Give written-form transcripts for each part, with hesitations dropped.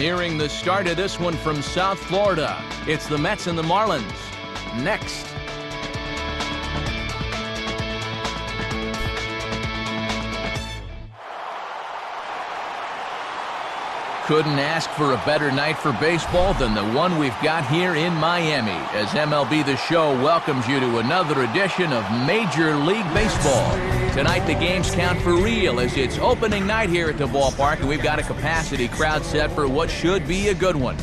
nearing the start of this one from South Florida. It's the Mets and the Marlins. Next. Couldn't ask for a better night for baseball than the one we've got here in Miami, as MLB The Show welcomes you to another edition of Major League Baseball. Tonight the games count for real as it's opening night here at the ballpark, and we've got a capacity crowd set for what should be a good one,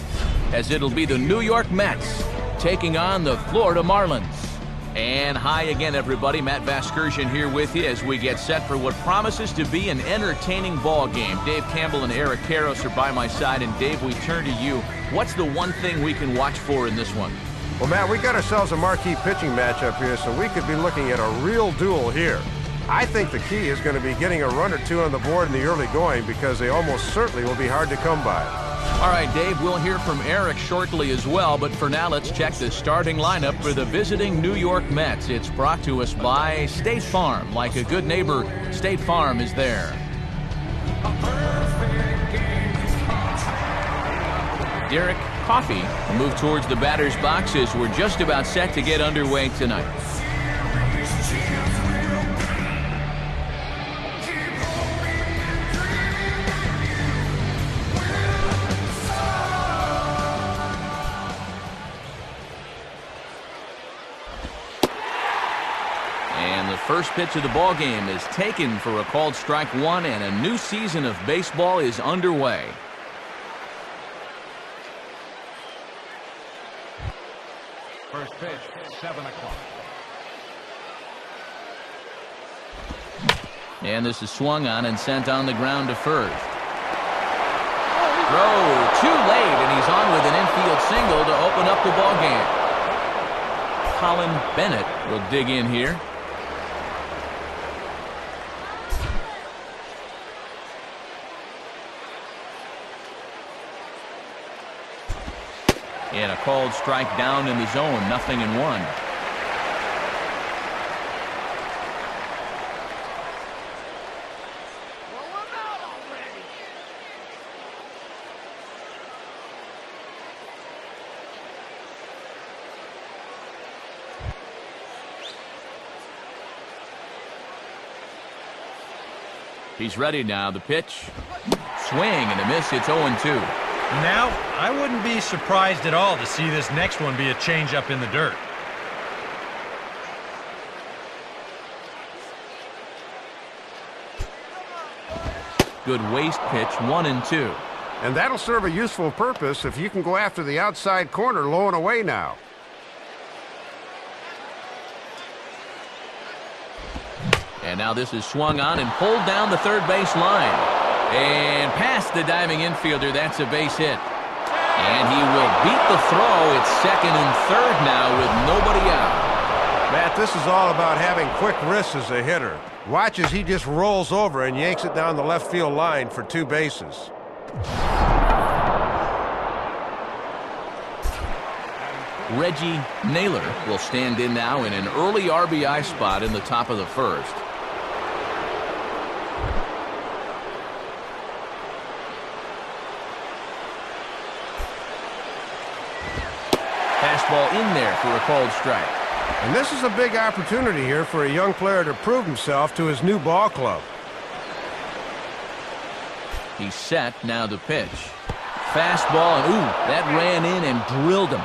as it'll be the New York Mets taking on the Florida Marlins. And hi again, everybody. Matt Vasgersian here with you as we get set for what promises to be an entertaining ball game. Dave Campbell and Eric Karros are by my side. And Dave, we turn to you. What's the one thing we can watch for in this one? Well, Matt, we got ourselves a marquee pitching matchup here, so we could be looking at a real duel here. I think the key is going to be getting a run or two on the board in the early going, because they almost certainly will be hard to come by. All right, Dave, we'll hear from Eric shortly as well, but for now, let's check the starting lineup for the visiting New York Mets. It's brought to us by State Farm. Like a good neighbor, State Farm is there. Derek Coffey will move towards the batter's box as we're just about set to get underway tonight. First pitch of the ball game is taken for a called strike one, and a new season of baseball is underway. First pitch, 7 o'clock. And this is swung on and sent on the ground to first. Throw too late, and he's on with an infield single to open up the ball game. Colin Bennett will dig in here. And a called strike down in the zone, 0-1. He's ready now. The pitch. Swing and a miss. It's 0-2. Now, I wouldn't be surprised at all to see this next one be a changeup in the dirt. Good waist pitch, 1-2. And that'll serve a useful purpose if you can go after the outside corner low and away now. And now this is swung on and pulled down the third base line. And past the diving infielder, that's a base hit. And he will beat the throw. It's second and third now with nobody out. Matt, this is all about having quick wrists as a hitter. Watch as he just rolls over and yanks it down the left field line for 2 bases. Reggie Naylor will stand in now in an early RBI spot in the top of the first. Fastball in there for a called strike. And this is a big opportunity here for a young player to prove himself to his new ball club. He's set, now the pitch. Fastball, and ooh, that ran in and drilled him.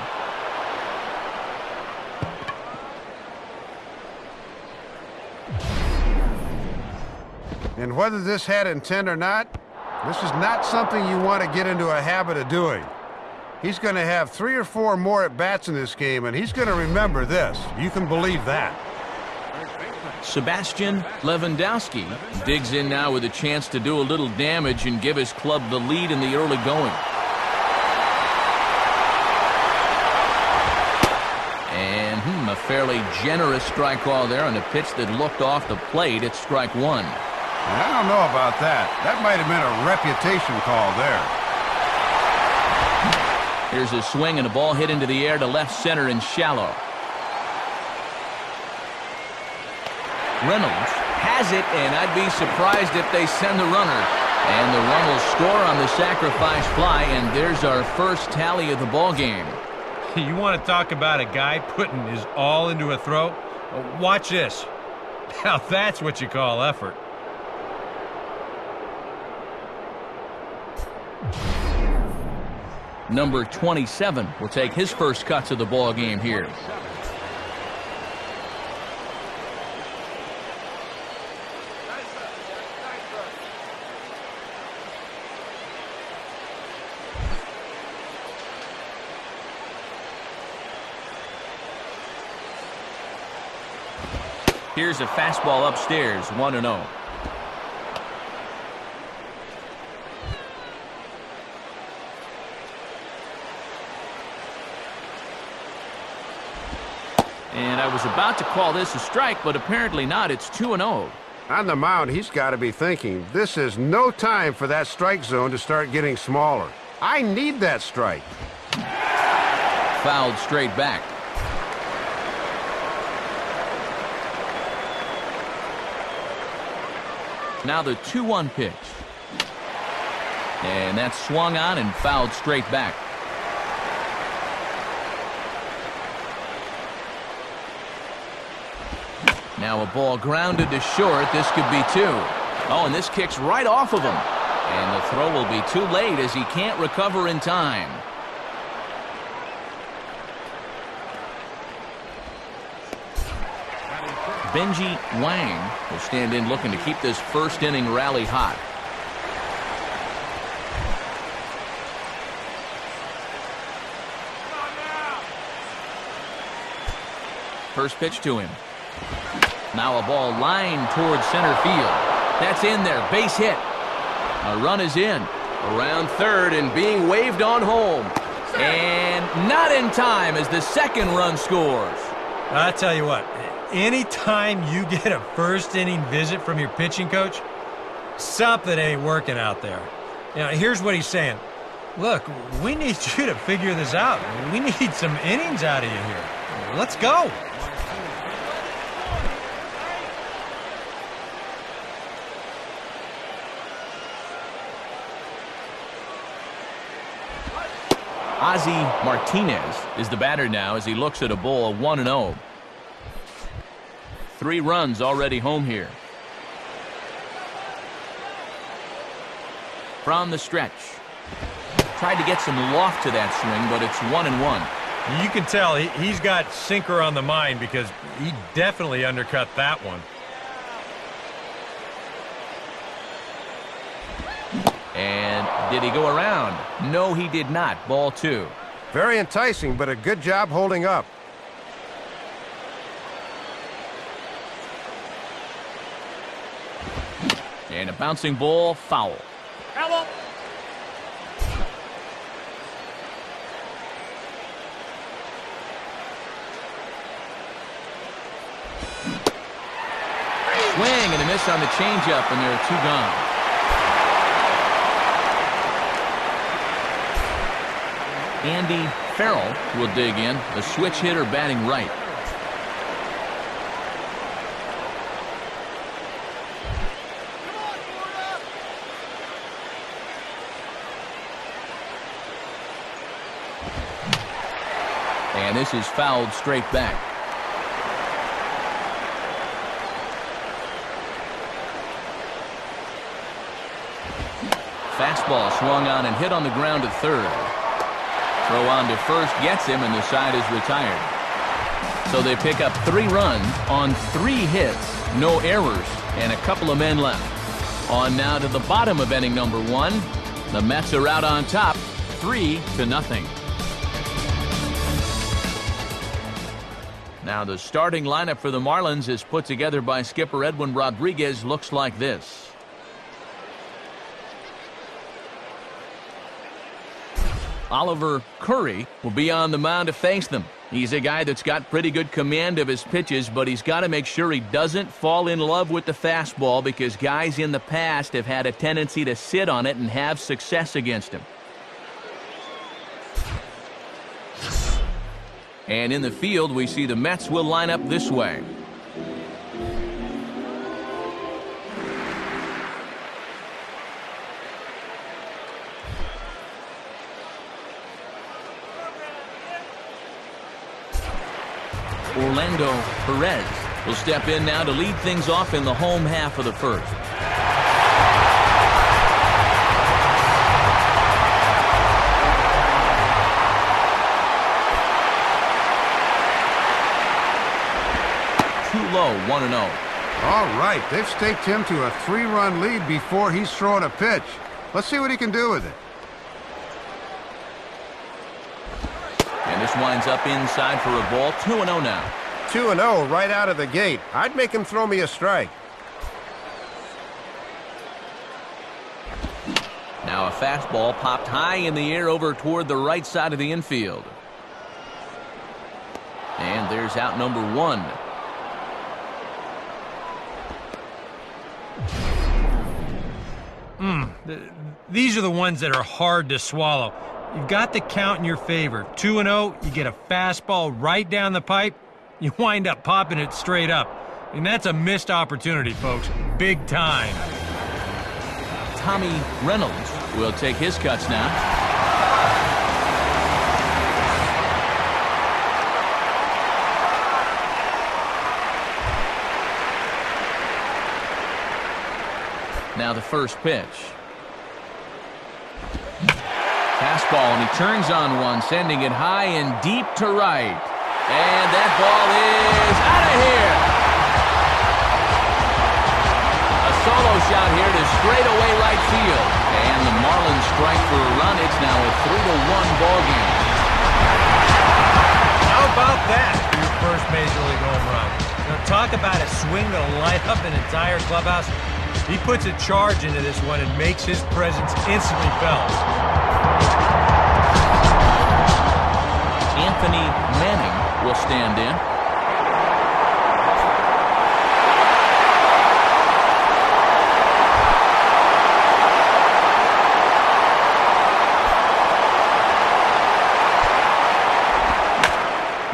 And whether this had intent or not, this is not something you want to get into a habit of doing. He's going to have 3 or 4 more at-bats in this game, and he's going to remember this. You can believe that. Sebastian Lewandowski digs in now with a chance to do a little damage and give his club the lead in the early going. And a fairly generous strike call there on a pitch that looked off the plate. It's strike 1. I don't know about that. That might have been a reputation call there. Here's a swing and a ball hit into the air to left center and shallow. Reynolds has it, and I'd be surprised if they send the runner. And the run will score on the sacrifice fly, and there's our first tally of the ball game. You want to talk about a guy putting his all into a throw? Watch this. Now that's what you call effort. Number 27 will take his first cuts of the ball game here. Here's a fastball upstairs, 1-0. And I was about to call this a strike, but apparently not. It's 2-0. On the mound, he's got to be thinking, this is no time for that strike zone to start getting smaller. I need that strike. Fouled straight back. Now the 2-1 pitch. And that's swung on and fouled straight back. Now a ball grounded to short. This could be 2. Oh, and this kicks right off of him. And the throw will be too late as he can't recover in time. Benji Wang will stand in looking to keep this first inning rally hot. First pitch to him. Now a ball lined towards center field. That's in there. Base hit. A run is in. Around third and being waved on home. And not in time as the second run scores. I tell you what, anytime you get a first inning visit from your pitching coach, something ain't working out there. You know, here's what he's saying. Look, we need you to figure this out. We need some innings out of you here. Let's go. Ozzie Martinez is the batter now as he looks at a ball 1-0. 3 runs already home here. From the stretch. Tried to get some loft to that swing, but it's 1-1. You can tell he's got sinker on the mind because he definitely undercut that one. And did he go around? No, he did not. Ball 2. Very enticing, but a good job holding up. And a bouncing ball, foul. Hello. Swing and a miss on the changeup, and there are 2 gone. Andy Farrell will dig in, the switch hitter batting right. And this is fouled straight back. Fastball swung on and hit on the ground to third. Throw on to first gets him, and the side is retired. So they pick up 3 runs on 3 hits, no errors, and a couple of men left. On now to the bottom of inning number 1. The Mets are out on top, 3-0. Now the starting lineup for the Marlins is put together by skipper Edwin Rodriguez. Looks like this. Oliver Curry will be on the mound to face them. He's a guy that's got pretty good command of his pitches, but he's got to make sure he doesn't fall in love with the fastball because guys in the past have had a tendency to sit on it and have success against him. And in the field, we see the Mets will line up this way. Orlando Perez will step in now to lead things off in the home half of the first. Too low, 1-0. All right, they've staked him to a 3-run lead before he's thrown a pitch. Let's see what he can do with it. And this winds up inside for a ball. 2-0 now. 2-0 right out of the gate. I'd make him throw me a strike. Now a fastball popped high in the air over toward the right side of the infield. And there's out number 1. These are the ones that are hard to swallow. You've got the count in your favor. 2-0, you get a fastball right down the pipe, you wind up popping it straight up. And that's a missed opportunity, folks. Big time. Tommy Reynolds will take his cuts now. Now the first pitch. Fastball, and he turns on one, sending it high and deep to right. And that ball is out of here. A solo shot here to straightaway right field. And the Marlins strike for a run. It's now a 3-1 ball game. How about that for your first Major League home run? Now, talk about a swing that'll light up an entire clubhouse. He puts a charge into this one and makes his presence instantly felt. Anthony Manning will stand in.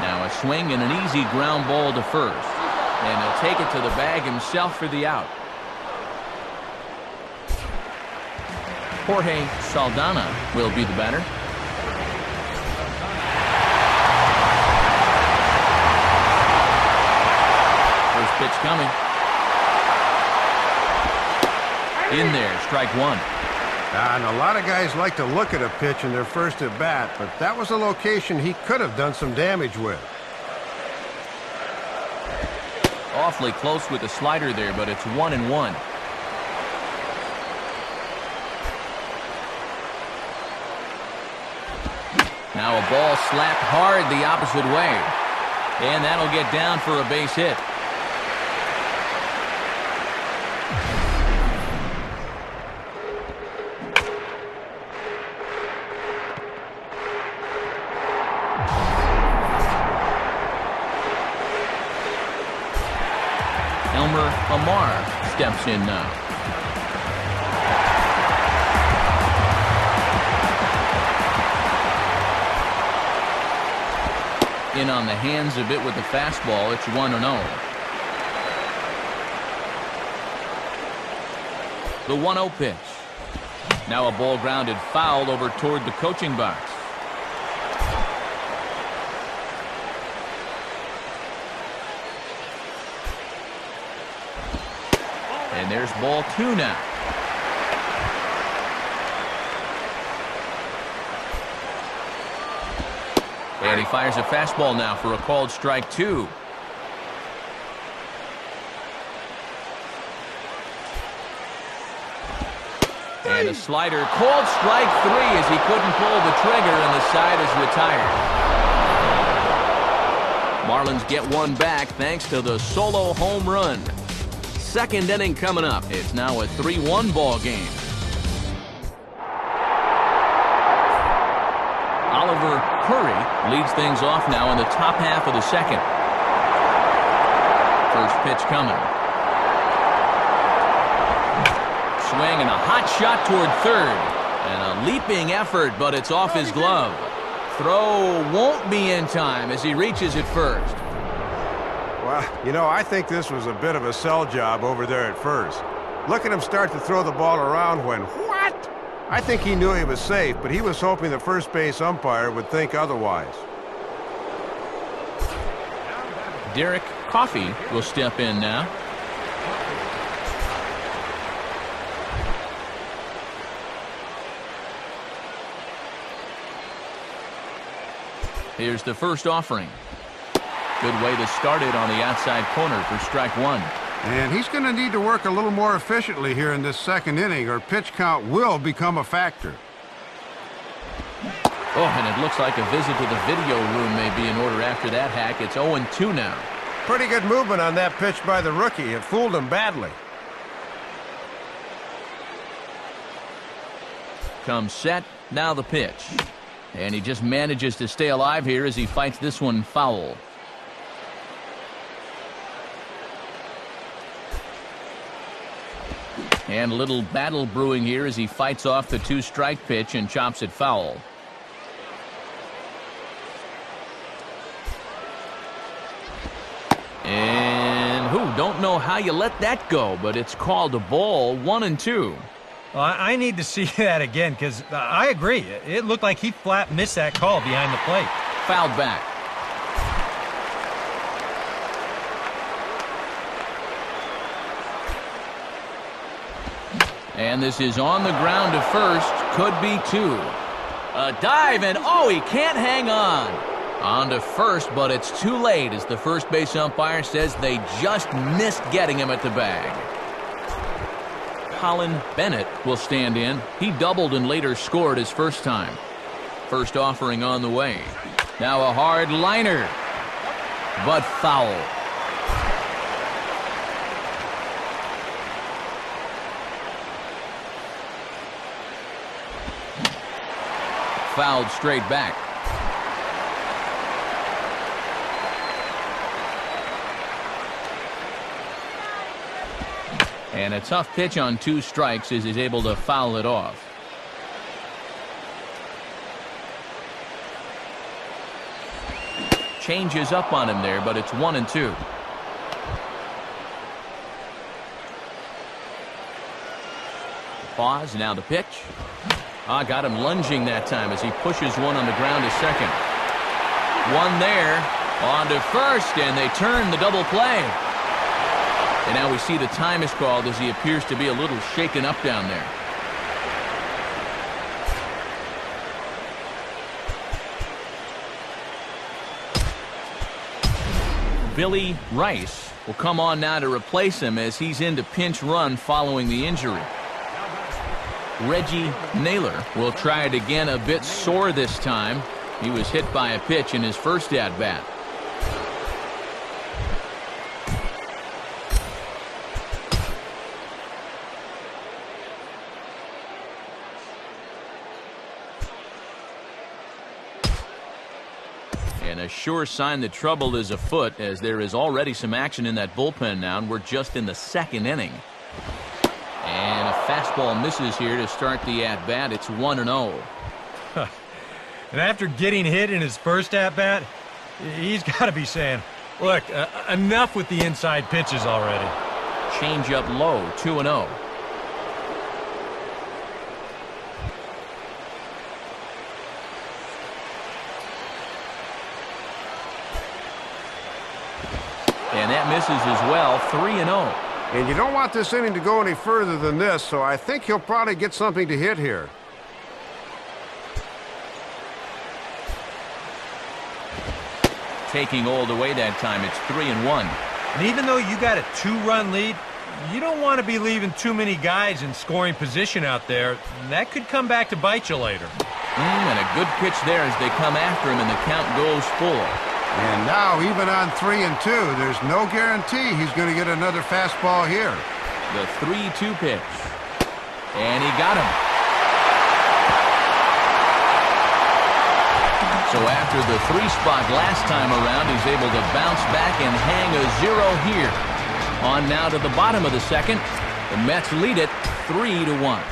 Now a swing and an easy ground ball to first. And he'll take it to the bag himself for the out. Jorge Saldana will be the batter. First pitch coming. In there, strike 1. And a lot of guys like to look at a pitch in their first at bat, but that was a location he could have done some damage with. Awfully close with the slider there, but it's 1-1. Now a ball slapped hard the opposite way. And that'll get down for a base hit. Elmer Amar steps in now. In on the hands a bit with the fastball. It's 1-0. The 1-0 pitch. Now a ball grounded foul over toward the coaching box. And there's ball 2 now. And he fires a fastball now for a called strike 2. And a slider, called strike 3 as he couldn't pull the trigger and the side is retired. Marlins get one back thanks to the solo home run. Second inning coming up. It's now a 3-1 ball game. Oliver Curry leads things off now in the top half of the second. First pitch coming. Swing and a hot shot toward third. And a leaping effort, but it's off his glove. Throw won't be in time as he reaches it first. Well, you know, I think this was a bit of a sell job over there at first. Look at him start to throw the ball around when, what? I think he knew he was safe, but he was hoping the first base umpire would think otherwise. Derek Coffey will step in now. Here's the first offering. Good way to start it on the outside corner for strike one. And he's going to need to work a little more efficiently here in this second inning, or pitch count will become a factor. Oh, and it looks like a visit to the video room may be in order after that hack. It's 0-2 now. Pretty good movement on that pitch by the rookie. It fooled him badly. Comes set, now the pitch. And he just manages to stay alive here as he fights this one foul. And a little battle brewing here as he fights off the 2-strike pitch and chops it foul. And don't know how you let that go, but it's called a ball. 1-2. Well, I need to see that again because I agree. It looked like he flat missed that call behind the plate. Fouled back. And this is on the ground to first. Could be two. A dive, and he can't hang on. On to first, but it's too late as the first base umpire says they just missed getting him at the bag. Colin Bennett will stand in. He doubled and later scored his first time. First offering on the way. Now a hard liner, but foul. Fouled straight back. And a tough pitch on 2 strikes as he's able to foul it off. Changes up on him there, but it's 1-2. Pause, now the pitch. Got him lunging that time as he pushes one on the ground to second. One there, on to first, and they turn the double play. And now we see the time is called as he appears to be a little shaken up down there. Billy Rice will come on now to replace him as he's into pinch run following the injury. Reggie Naylor will try it again, a bit sore this time. He was hit by a pitch in his first at-bat. And a sure sign that trouble is afoot, as there is already some action in that bullpen now, and we're just in the second inning. And a fastball misses here to start the at-bat. It's 1-0. And after getting hit in his first at-bat, he's got to be saying, look, enough with the inside pitches already. Change up low, 2-0. And that misses as well, 3-0. And you don't want this inning to go any further than this, so I think he'll probably get something to hit here. Taking Old away that time, it's 3-1. And even though you got a 2-run lead, you don't want to be leaving too many guys in scoring position out there. That could come back to bite you later. And a good pitch there as they come after him, and the count goes full. And now, even on 3-2, there's no guarantee he's going to get another fastball here. The 3-2 pitch. And he got him. So after the 3 spot last time around, he's able to bounce back and hang a 0 here. On now to the bottom of the second. The Mets lead it 3-1.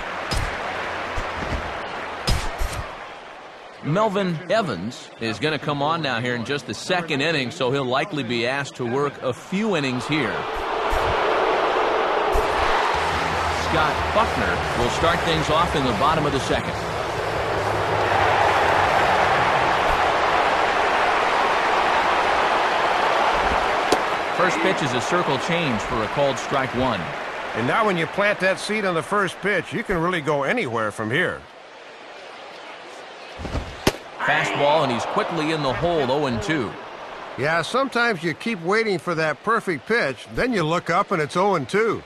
Melvin Evans is going to come on now here in just the second inning, so he'll likely be asked to work a few innings here. Scott Buckner will start things off in the bottom of the second. First pitch is a circle change for a called strike one. And now when you plant that seed on the first pitch, you can really go anywhere from here. Fastball, and he's quickly in the hole, 0-2. Yeah, sometimes you keep waiting for that perfect pitch, then you look up and it's 0-2.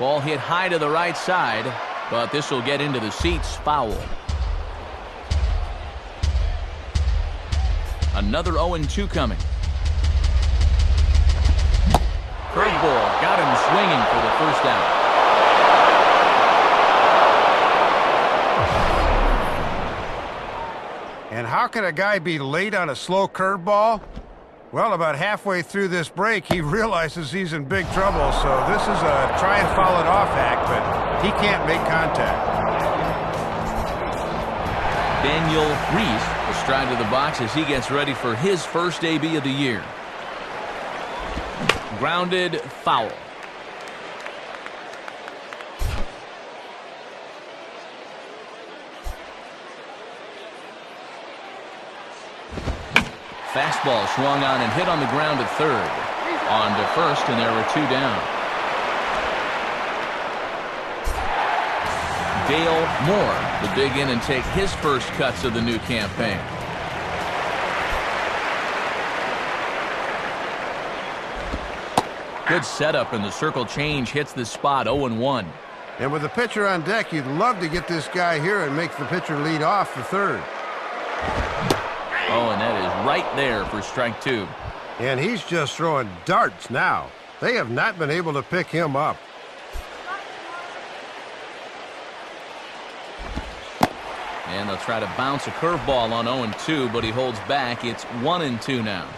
Ball hit high to the right side, but this will get into the seats, foul. Another 0-2 coming. Curveball got him swinging for the first out. And how can a guy be late on a slow curveball? Well, about halfway through this break, he realizes he's in big trouble, so this is a try and foul it off act, but he can't make contact. Daniel Reese will stride to the box as he gets ready for his first AB of the year. Grounded, foul. Fastball swung on and hit on the ground at third. On to first, and there were two down. Dale Moore will dig in and take his first cuts of the new campaign. Good setup, and the circle change hits the spot, 0-1. And with the pitcher on deck, you'd love to get this guy here and make the pitcher lead off the third. Oh, and that is right there for strike two. And he's just throwing darts now. They have not been able to pick him up. And they'll try to bounce a curveball on 0-2, but he holds back. It's 1-2 now.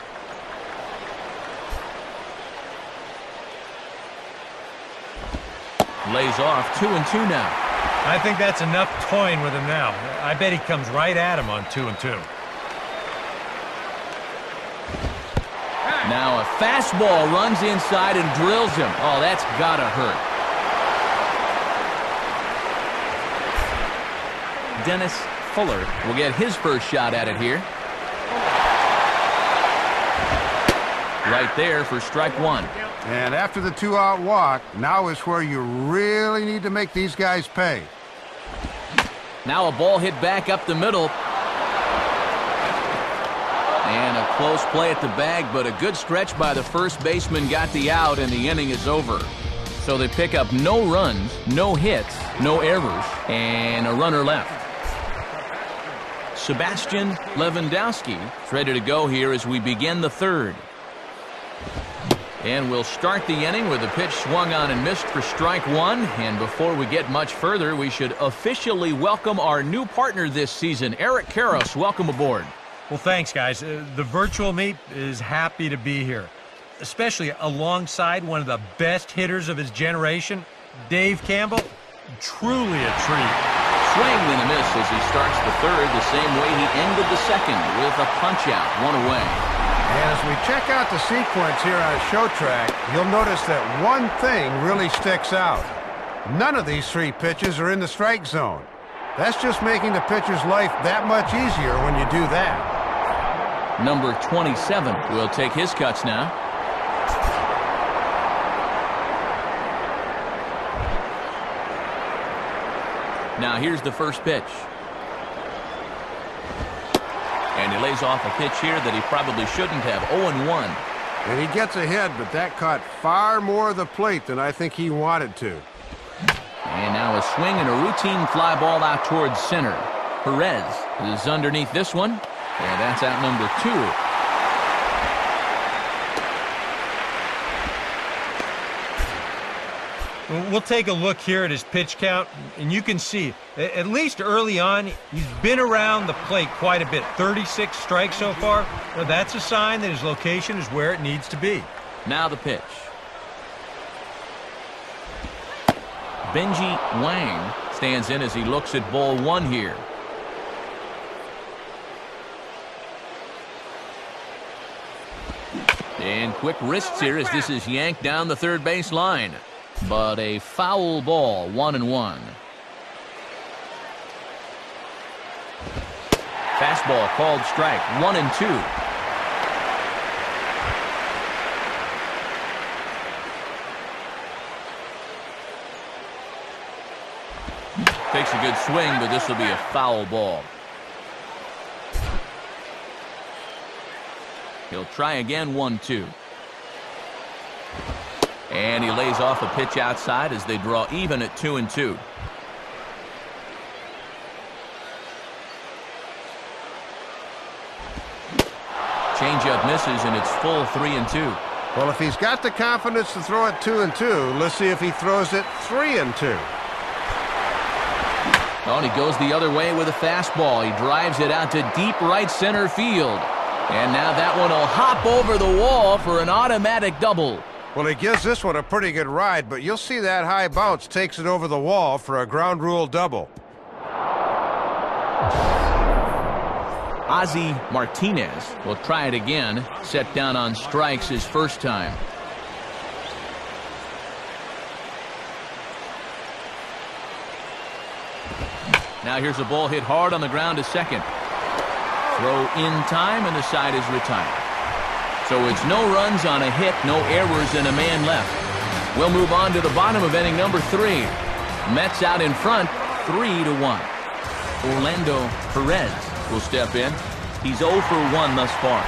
Lays off, 2-2 now. I think that's enough toying with him now. I bet he comes right at him on 2-2. Now a fastball runs inside and drills him. Oh, that's gotta hurt. Dennis Fuller will get his first shot at it here. Right there for strike one. And after the two-out walk, now is where you really need to make these guys pay. Now a ball hit back up the middle. And a close play at the bag, but a good stretch by the first baseman got the out, and the inning is over. So they pick up no runs, no hits, no errors, and a runner left. Sebastian Lewandowski is ready to go here as we begin the third. And we'll start the inning with a pitch swung on and missed for strike one. And before we get much further, we should officially welcome our new partner this season, Eric Karros. Welcome aboard. Well, thanks, guys. The virtual meet is happy to be here, especially alongside one of the best hitters of his generation, Dave Campbell. Truly a treat. Swing and a miss as he starts the third the same way he ended the second, with a punch-out, one away. And as we check out the sequence here on Show Track, you'll notice that one thing really sticks out. None of these three pitches are in the strike zone. That's just making the pitcher's life that much easier when you do that. Number 27 will take his cuts now. Now here's the first pitch. And he lays off a pitch here that he probably shouldn't have. 0-1. And he gets ahead, but that caught far more of the plate than I think he wanted to. And now a swing and a routine fly ball out towards center. Perez is underneath this one. And that's out number 2. We'll take a look here at his pitch count, and you can see, at least early on, he's been around the plate quite a bit. 36 strikes so far. Well, that's a sign that his location is where it needs to be. Now the pitch. Benji Wang stands in as he looks at ball one here. And quick wrists here as this is yanked down the third base line. But a foul ball, 1-1. Fastball called strike, 1-2. takes a good swing, but this will be a foul ball. He'll try again, 1-2. And he lays off a pitch outside as they draw even at 2-2. Changeup misses, and it's full 3-2. Well, if he's got the confidence to throw it 2-2, let's see if he throws it 3-2. Oh, and he goes the other way with a fastball. He drives it out to deep right center field. And now that one will hop over the wall for an automatic double. Well, he gives this one a pretty good ride, but you'll see that high bounce takes it over the wall for a ground rule double. Ozzie Martinez will try it again. Set down on strikes his first time. Now here's a ball hit hard on the ground to second. Throw in time, and the side is retired. So it's no runs on a hit, no errors, and a man left. We'll move on to the bottom of inning number 3. Mets out in front, 3-1. Orlando Perez will step in. He's 0 for 1 thus far.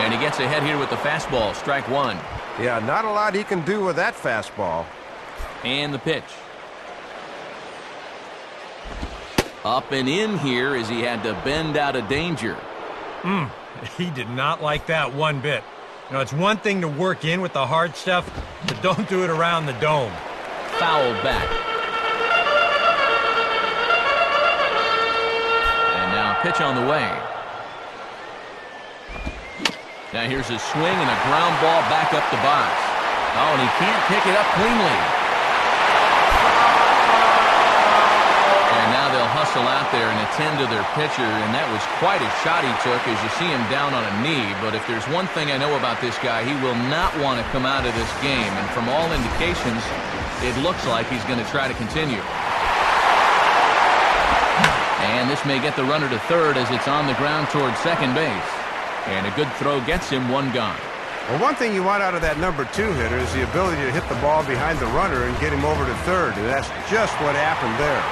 And he gets ahead here with the fastball, strike 1. Yeah, not a lot he can do with that fastball. And the pitch. Up and in here as he had to bend out of danger. He did not like that one bit. You know, it's one thing to work in with the hard stuff, but don't do it around the dome. Fouled back. And now pitch on the way. Now here's a swing and a ground ball back up the box. Oh, and he can't pick it up cleanly. Hustle out there and attend to their pitcher, and that was quite a shot he took as you see him down on a knee. But if there's one thing I know about this guy, he will not want to come out of this game, and from all indications it looks like he's going to try to continue. And this may get the runner to third as it's on the ground towards second base, and a good throw gets him, one gone. Well, one thing you want out of that number 2 hitter is the ability to hit the ball behind the runner and get him over to third, and that's just what happened there.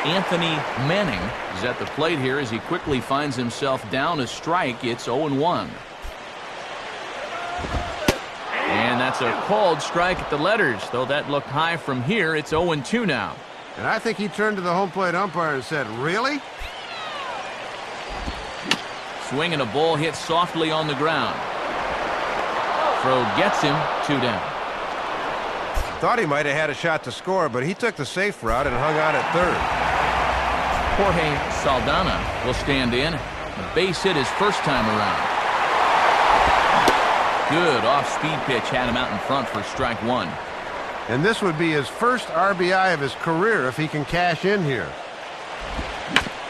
Anthony Manning is at the plate here as he quickly finds himself down a strike. It's 0-1. And that's a called strike at the letters, though that looked high from here. It's 0-2 now. And I think he turned to the home plate umpire and said, "Really?" Swing and a ball hit softly on the ground. Throw gets him, 2 down. Thought he might have had a shot to score, but he took the safe route and hung on at third. Jorge Saldana will stand in. A base hit his first time around. Good off-speed pitch had him out in front for strike 1. And this would be his first RBI of his career if he can cash in here.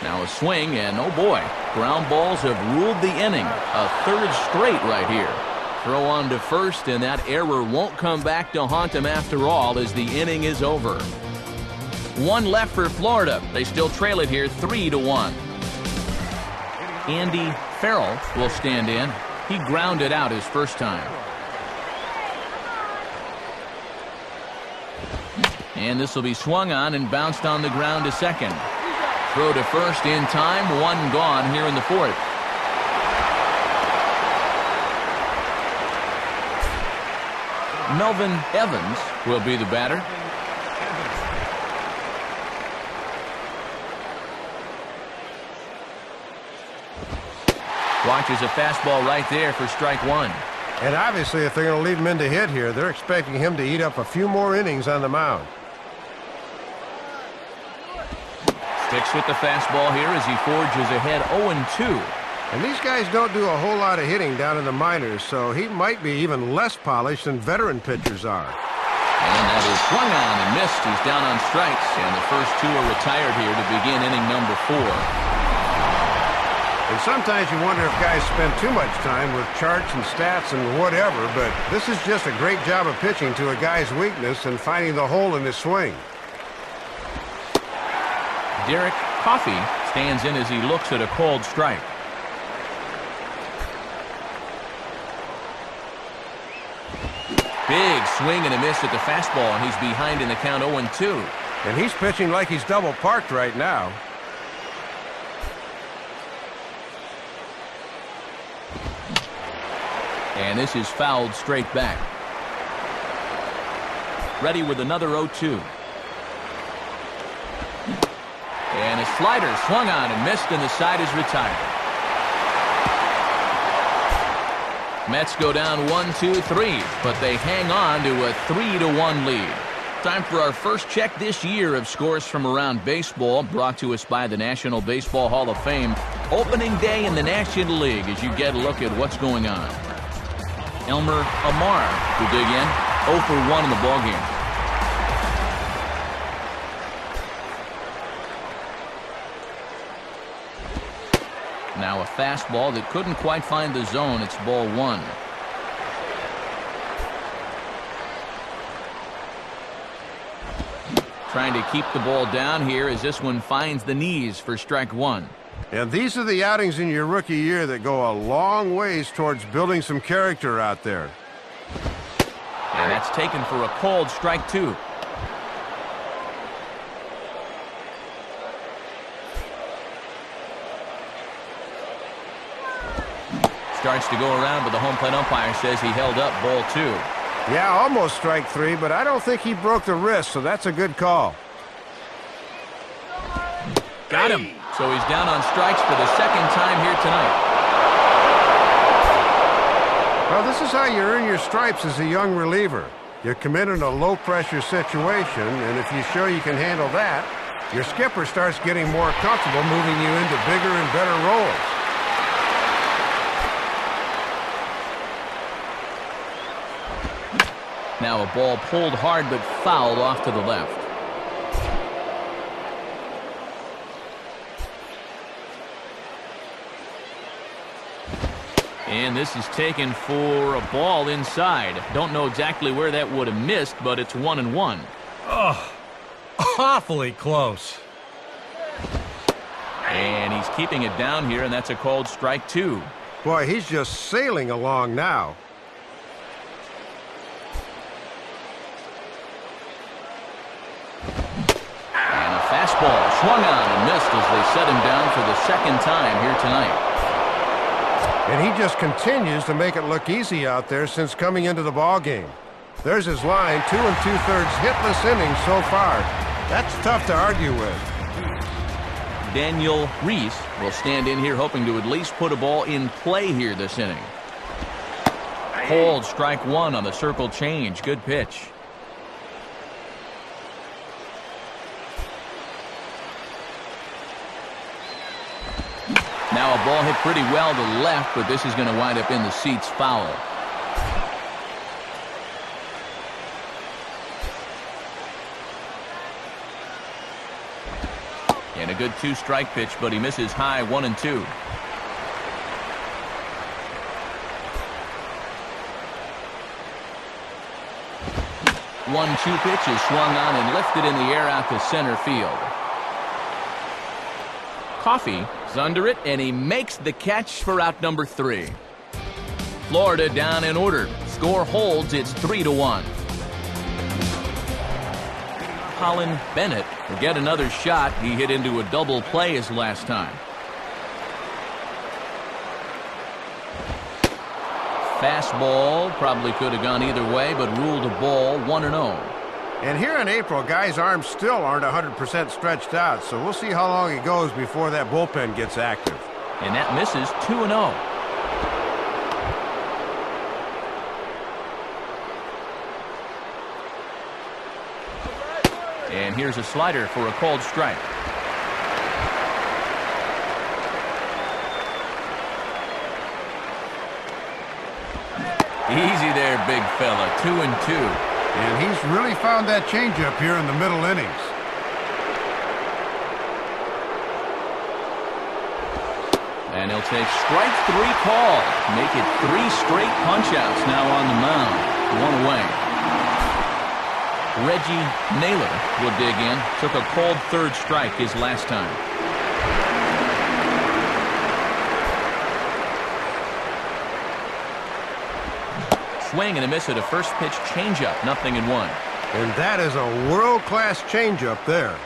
Now a swing, and oh boy, ground balls have ruled the inning. A third straight right here. Throw on to first, and that error won't come back to haunt him after all as the inning is over. 1 left for Florida. They still trail it here, 3-1. Andy Farrell will stand in. He grounded out his first time. And this will be swung on and bounced on the ground to second. Throw to first in time, 1 gone here in the 4th. Melvin Evans will be the batter. Watches a fastball right there for strike 1. And obviously, if they're going to leave him in to hit here, they're expecting him to eat up a few more innings on the mound. Sticks with the fastball here as he forges ahead 0-2. And these guys don't do a whole lot of hitting down in the minors, so he might be even less polished than veteran pitchers are. And that is swung on and missed. He's down on strikes, and the first 2 are retired here to begin inning number 4. And sometimes you wonder if guys spend too much time with charts and stats and whatever, but this is just a great job of pitching to a guy's weakness and finding the hole in his swing. Derek Coffey stands in as he looks at a called strike. Big swing and a miss at the fastball, and he's behind in the count 0-2. And he's pitching like he's double parked right now. And this is fouled straight back. Ready with another 0-2. And a slider swung on and missed, and the side is retired. Mets go down 1-2-3, but they hang on to a 3-1 lead. Time for our first check this year of scores from around baseball, brought to us by the National Baseball Hall of Fame. Opening day in the National League as you get a look at what's going on. Elmer Amar will dig in, 0 for 1 in the ballgame. Now a fastball that couldn't quite find the zone. It's ball 1. Trying to keep the ball down here as this one finds the knees for strike 1. And these are the outings in your rookie year that go a long ways towards building some character out there. And that's taken for a called strike 2. Starts to go around, but the home plate umpire says he held up ball 2. Yeah, almost strike 3, but I don't think he broke the wrist, so that's a good call. Got him. So he's down on strikes for the second time here tonight. Well, this is how you earn your stripes as a young reliever. You come in a low-pressure situation, and if you show you can handle that, your skipper starts getting more comfortable moving you into bigger and better roles. Now a ball pulled hard but fouled off to the left. And this is taken for a ball inside. Don't know exactly where that would have missed, but it's 1-1. Oh, awfully close. And he's keeping it down here, and that's a called strike 2. Boy, he's just sailing along now. And a fastball swung on and missed as they set him down for the second time here tonight. And he just continues to make it look easy out there since coming into the ballgame. There's his line, 2 2/3 hitless innings so far. That's tough to argue with. Daniel Reese will stand in here hoping to at least put a ball in play here this inning. Called strike 1 on the circle change. Good pitch. Now a ball hit pretty well to the left, but this is going to wind up in the seats foul. And a good 2-strike pitch, but he misses high 1-2. 1-2 pitch is swung on and lifted in the air out to center field. Coffey is under it, and he makes the catch for out number 3. Florida down and ordered. Score holds. It's 3-1. Colin Bennett will get another shot. He hit into a double play his last time. Fastball probably could have gone either way, but ruled a ball 1-0. And here in April, guys' arms still aren't 100% stretched out, so we'll see how long it goes before that bullpen gets active. And that misses 2-0. And here's a slider for a called strike. Easy there, big fella. 2-2. And he's really found that changeup here in the middle innings. And he'll take strike 3 call. Make it 3 straight punch-outs now on the mound. 1 away. Reggie Naylor will dig in. Took a called 3rd strike his last time. Swing and a miss at a first pitch changeup, 0-1. And that is a world-class changeup there.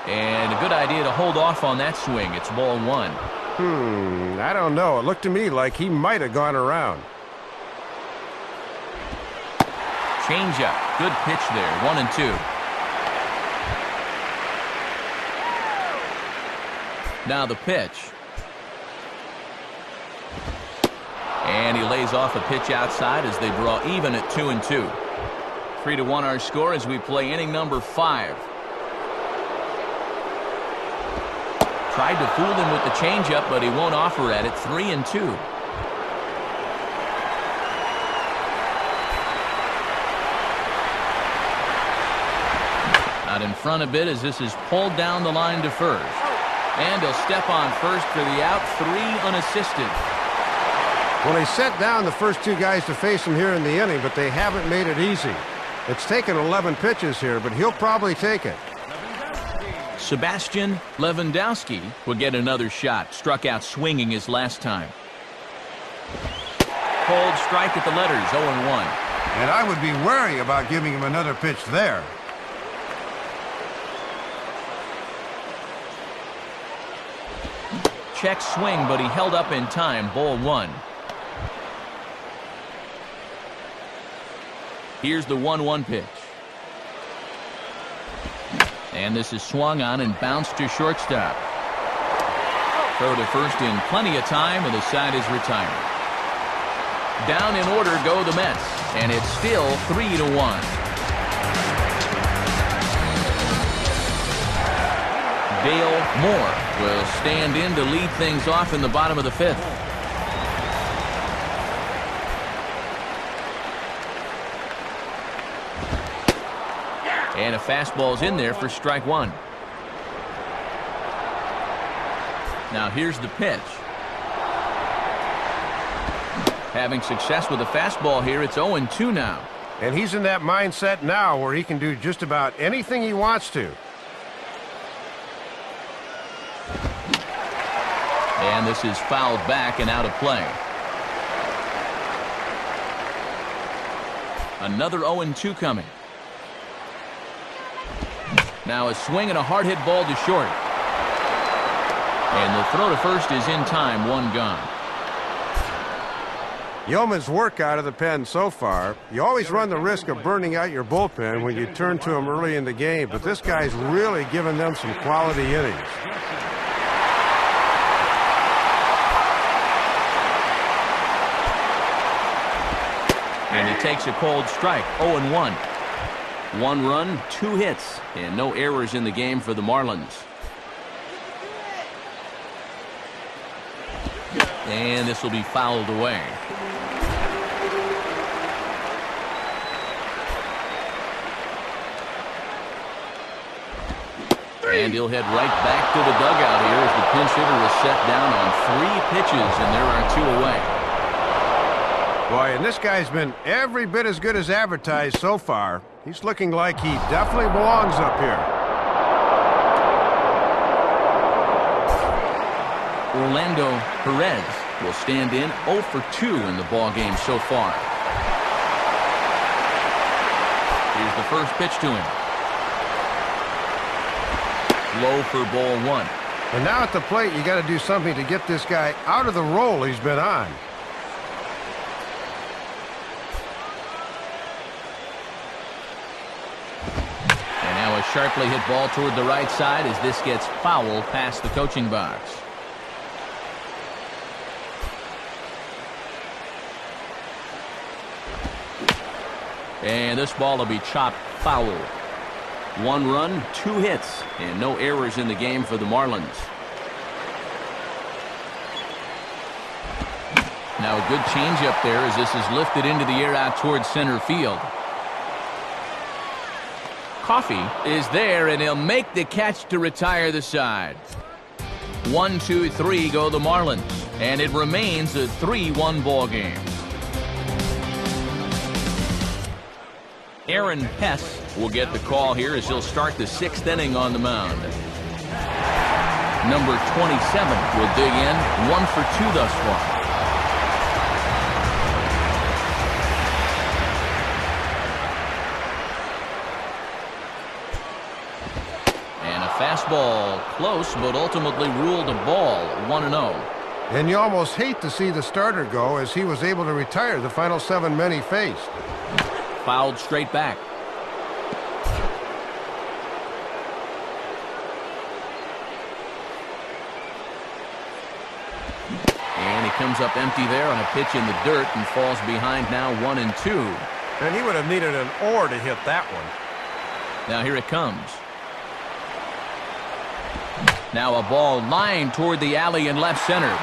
And a good idea to hold off on that swing. It's ball 1. I don't know. It looked to me like he might have gone around. Changeup. Good pitch there. 1-2. Now the pitch. And he lays off a pitch outside as they draw even at 2-2. 3-1 our score as we play inning number 5. Tried to fool him with the changeup, but he won't offer at it. 3-2. Out in front a bit as this is pulled down the line to first. And he'll step on first for the out. 3 unassisted. Well, he set down the first 2 guys to face him here in the inning, but they haven't made it easy. It's taken 11 pitches here, but he'll probably take it. Sebastian Lewandowski will get another shot. Struck out swinging his last time. Cold strike at the letters, 0-1. And I would be wary about giving him another pitch there. Check swing, but he held up in time. Ball 1. Here's the 1-1 pitch. And this is swung on and bounced to shortstop. Throw to first in plenty of time, and the side is retired. Down in order go the Mets, and it's still 3-1. Dale Moore will stand in to lead things off in the bottom of the 5th. And a fastball's in there for strike 1. Now here's the pitch. Having success with a fastball here, it's 0-2 now. And he's in that mindset now where he can do just about anything he wants to. And this is fouled back and out of play. Another 0-2 coming. Now a swing and a hard hit ball to short. And the throw to first is in time, 1 gone. Yeoman's work out of the pen so far. You always run the risk of burning out your bullpen when you turn to him early in the game, but this guy's really given them some quality innings. And he takes a cold strike, 0-1. 1 run, 2 hits, and no errors in the game for the Marlins. And this will be fouled away. And he'll head right back to the dugout here as the pinch hitter is set down on 3 pitches, and there are 2 away. Boy, and this guy's been every bit as good as advertised so far. He's looking like he definitely belongs up here. Orlando Perez will stand in 0 for 2 in the ballgame so far. Here's the first pitch to him. Low for ball 1. And now at the plate, you got to do something to get this guy out of the role he's been on. And now a sharply hit ball toward the right side as this gets foul past the coaching box. And this ball will be chopped foul. 1 run, 2 hits, and no errors in the game for the Marlins. Now a good changeup there as this is lifted into the air out towards center field. Coffey is there, and he'll make the catch to retire the side. 1, 2, 3 go the Marlins, and it remains a 3-1 ball game. Aaron Hess will get the call here as he'll start the 6th inning on the mound. Number 27 will dig in, 1 for 2 thus far. Fastball close, but ultimately ruled a ball, 1-0. And you almost hate to see the starter go, as he was able to retire the final 7 men he faced. Fouled straight back. And he comes up empty there on a pitch in the dirt and falls behind now 1-2. And he would have needed an or to hit that one. Now here it comes. Now a ball lined toward the alley in left center.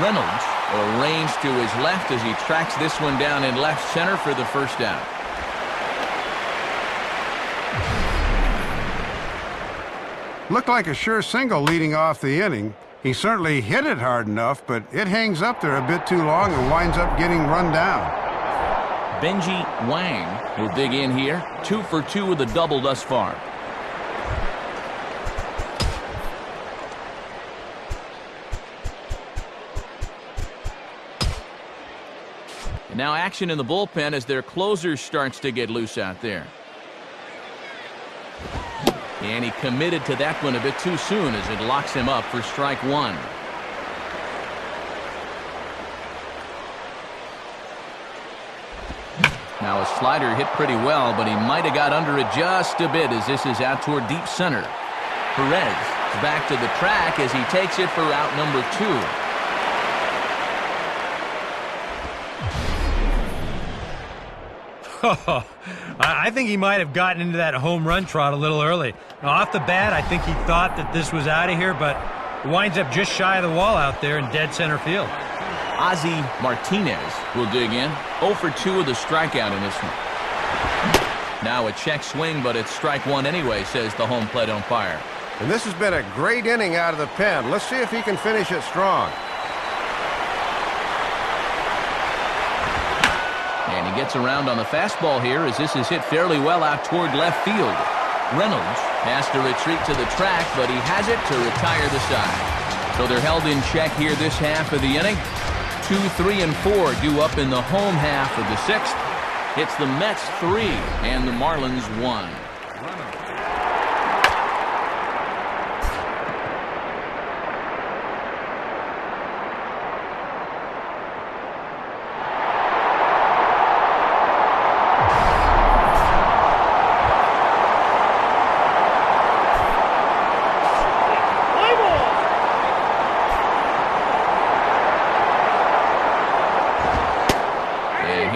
Reynolds arranged to his left as he tracks this one down in left center for the first down. Looked like a sure single leading off the inning. He certainly hit it hard enough, but it hangs up there a bit too long and winds up getting run down. Benji Wang will dig in here, 2 for 2 with a double thus far. And now action in the bullpen as their closer starts to get loose out there. And he committed to that one a bit too soon as it locks him up for strike 1. Now a slider hit pretty well, but he might have got under it just a bit as this is out toward deep center. Perez is back to the track as he takes it for out number 2. I think he might have gotten into that home run trot a little early. Now, off the bat, I think he thought that this was out of here, but winds up just shy of the wall out there in dead center field. Ozzie Martinez will dig in, 0 for 2 with a strikeout in this one. Now a check swing, but it's strike 1 anyway, says the home plate umpire. And this has been a great inning out of the pen. Let's see if he can finish it strong. And he gets around on the fastball here as this is hit fairly well out toward left field. Reynolds has to retreat to the track, but he has it to retire the side. So they're held in check here this half of the inning. 2, 3, and 4 due up in the home half of the 6th. It's the Mets 3 and the Marlins 1.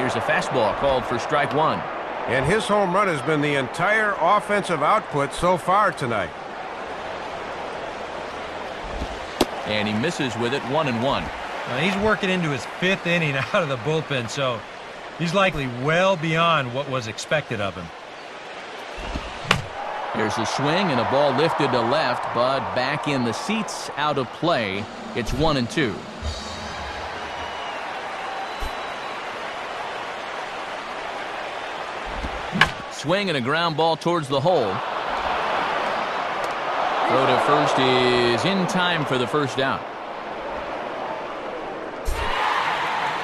A fastball called for strike 1. And his home run has been the entire offensive output so far tonight. And he misses with it, 1-1. He's working into his 5th inning out of the bullpen, so he's likely well beyond what was expected of him. There's a swing and a ball lifted to left, but back in the seats, out of play. It's 1-2. Swing and a ground ball towards the hole. Throw to first is in time for the first down.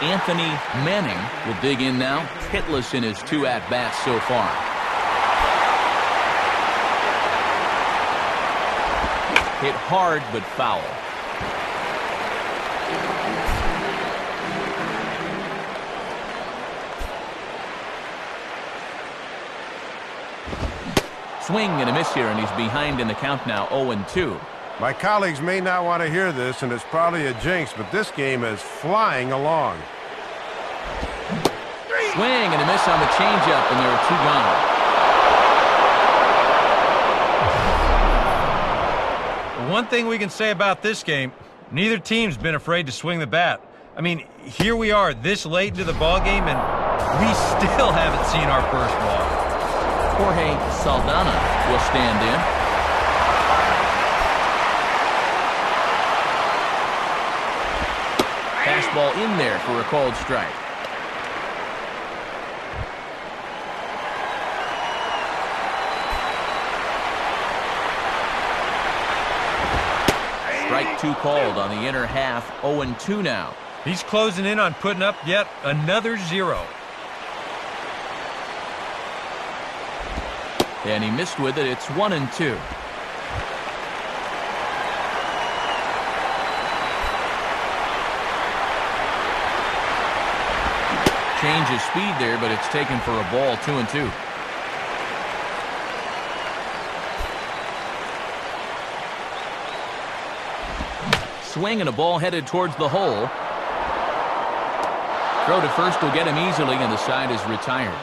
Anthony Manning will dig in now, hitless in his 2 at-bats so far. Hit hard but foul. Swing and a miss here, and he's behind in the count now, 0-2. My colleagues may not want to hear this, and it's probably a jinx, but this game is flying along. Swing and a miss on the changeup, and there are 2 gone. One thing we can say about this game, neither team's been afraid to swing the bat. I mean, here we are this late into the ballgame, and we still haven't seen our first walk. Jorge Saldana will stand in. Fastball in there for a called strike. Strike 2 called on the inner half. 0-2 now. He's closing in on putting up yet another 0. And he missed with it. It's 1-2. Change of speed there, but it's taken for a ball. 2-2. Swing and a ball headed towards the hole. Throw to first will get him easily, and the side is retired.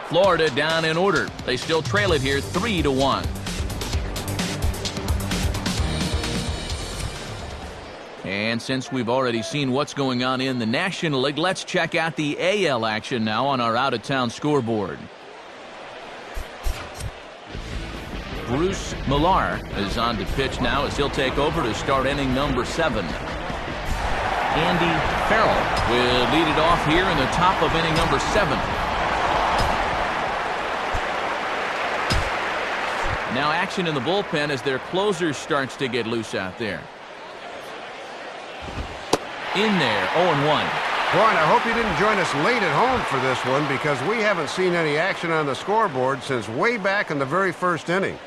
Florida down in order. They still trail it here 3-1. And since we've already seen what's going on in the National League, let's check out the AL action now on our out-of-town scoreboard. Bruce Millar is on to pitch now as he'll take over to start inning number 7. Andy Farrell will lead it off here in the top of inning number 7. Now action in the bullpen as their closer starts to get loose out there. In there, 0-1. Brian, I hope you didn't join us late at home for this one, because we haven't seen any action on the scoreboard since way back in the very first inning.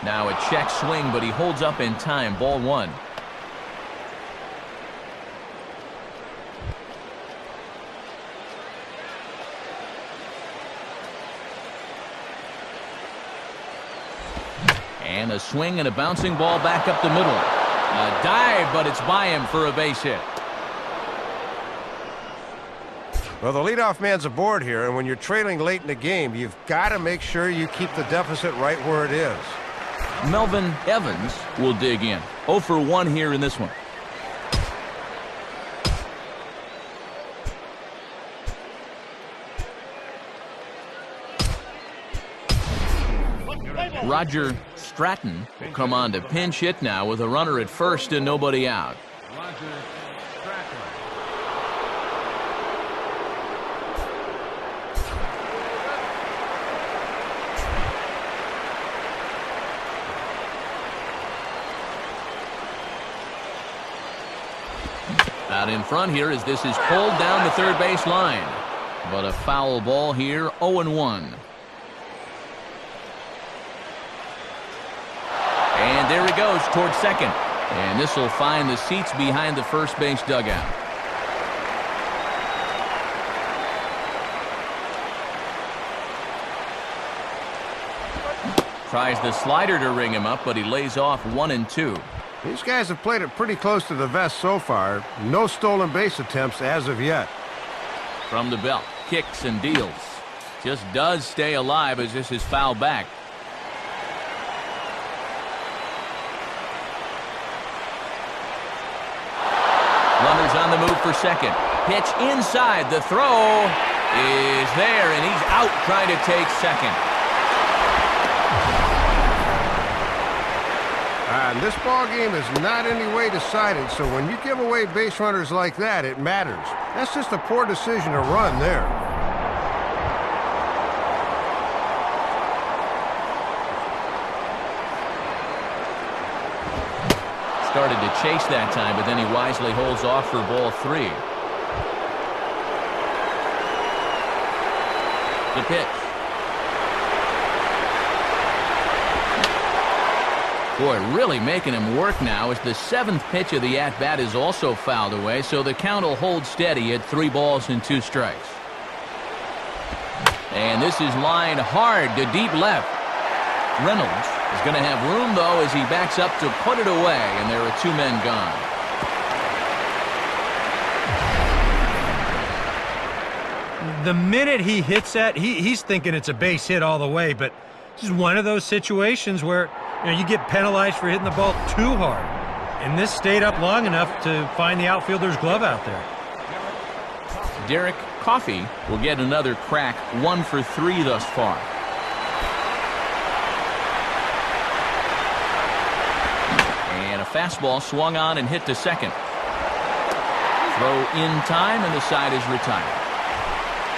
Now a check swing, but he holds up in time. Ball 1. And a swing and a bouncing ball back up the middle. A dive, but it's by him for a base hit. Well, the leadoff man's aboard here, and when you're trailing late in the game, you've got to make sure you keep the deficit right where it is. Melvin Evans will dig in. 0 for 1 here in this one. Roger Stratton will come on to pinch hit now with a runner at first and nobody out. Roger Stratton. Out in front here as this is pulled down the third base line. But a foul ball here, 0-1. And there he goes towards second. And this will find the seats behind the first base dugout. Tries the slider to ring him up, but he lays off 1-2. These guys have played it pretty close to the vest so far. No stolen base attempts as of yet. From the belt, kicks and deals. Just does stay alive as this is fouled back. Runners on the move for second. Pitch inside. The throw is there, and he's out trying to take second. And this ball game is not in any way decided, so when you give away base runners like that, it matters. That's just a poor decision to run there. Started to chase that time, but then he wisely holds off for ball 3. The pitch. Boy, really making him work now as the 7th pitch of the at-bat is also fouled away, so the count will hold steady at 3 balls and 2 strikes. And this is lined hard to deep left. Reynolds is going to have room, though, as he backs up to put it away, and there are 2 men gone. The minute he hits that, he's thinking it's a base hit all the way, but this is one of those situations where you get penalized for hitting the ball too hard. And this stayed up long enough to find the outfielder's glove out there. Derek Coffey will get another crack, 1 for 3 thus far. And a fastball swung on and hit to second. Throw in time, and the side is retired.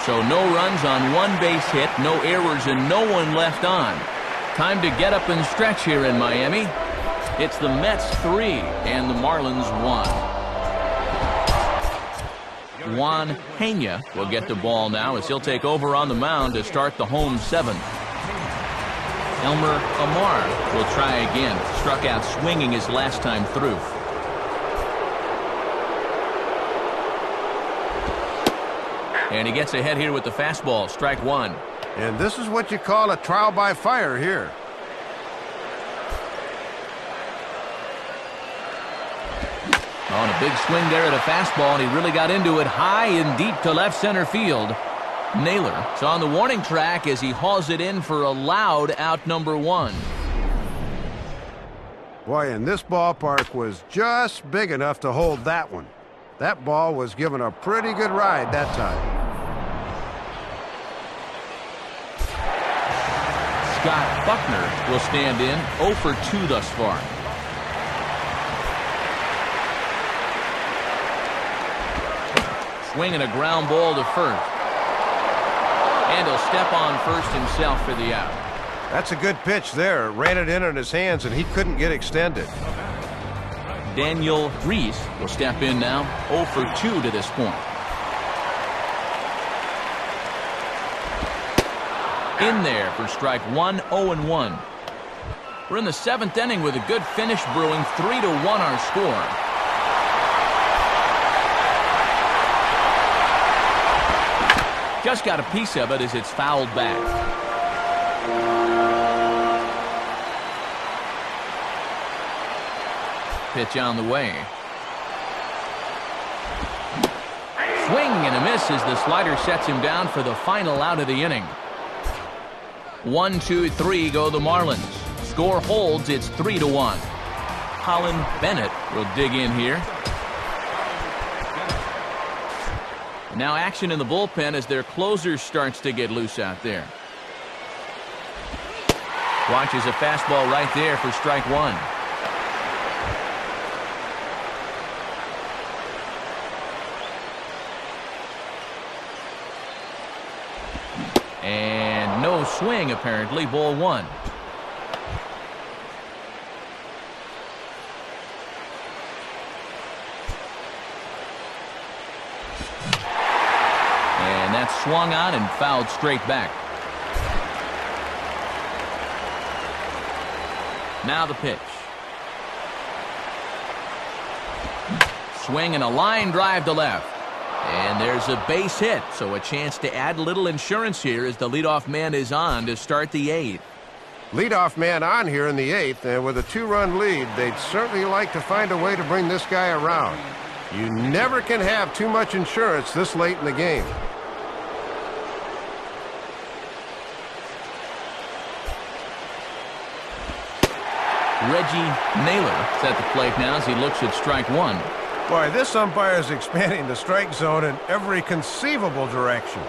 So no runs on 1 base hit, no errors, and no one left on. Time to get up and stretch here in Miami. It's the Mets 3 and the Marlins 1. Juan Pena will get the ball now as he'll take over on the mound to start the home 7th. Elmer Amar will try again. Struck out swinging his last time through. And he gets ahead here with the fastball. Strike 1. And this is what you call a trial by fire here. On a big swing there at a fastball, and he really got into it high and deep to left center field. Naylor is on the warning track as he hauls it in for a loud out number 1. Boy, and this ballpark was just big enough to hold that one. That ball was given a pretty good ride that time. Scott Buckner will stand in 0 for 2 thus far. Swinging a ground ball to first. And he'll step on first himself for the out. That's a good pitch there. Ran it in on his hands, and he couldn't get extended. Daniel Reese will step in now 0 for 2 to this point. In there for strike 1, 0-1. We're in the 7th inning with a good finish brewing. 3-1 our score. Just got a piece of it as it's fouled back. Pitch on the way. Swing and a miss as the slider sets him down for the final out of the inning. 1, 2, 3 go the Marlins. Score holds, it's 3-1. Colin Bennett will dig in here. Now action in the bullpen as their closer starts to get loose out there. Watches a fastball right there for strike 1. And no swing apparently, ball 1. Swung on and fouled straight back. Now the pitch. Swing and a line drive to left. And there's a base hit, so a chance to add a little insurance here as the leadoff man is on to start the 8th. Leadoff man on here in the 8th, and with a 2-run lead, they'd certainly like to find a way to bring this guy around. You never can have too much insurance this late in the game. Reggie Naylor is at the plate now as he looks at strike 1. Boy, this umpire is expanding the strike zone in every conceivable direction.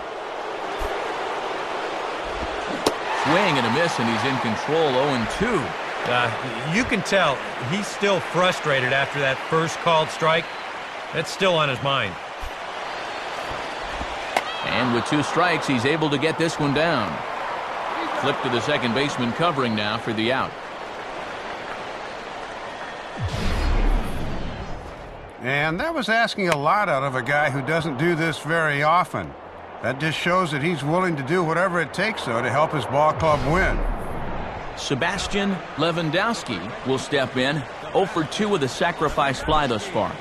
Swing and a miss, and he's in control 0-2. You can tell he's still frustrated after that first called strike. That's still on his mind. And with 2 strikes, he's able to get this one down. Flip to the second baseman covering now for the out. And that was asking a lot out of a guy who doesn't do this very often. That just shows that he's willing to do whatever it takes, though, to help his ball club win. Sebastian Lewandowski will step in 0 for 2 with a sacrifice fly thus far.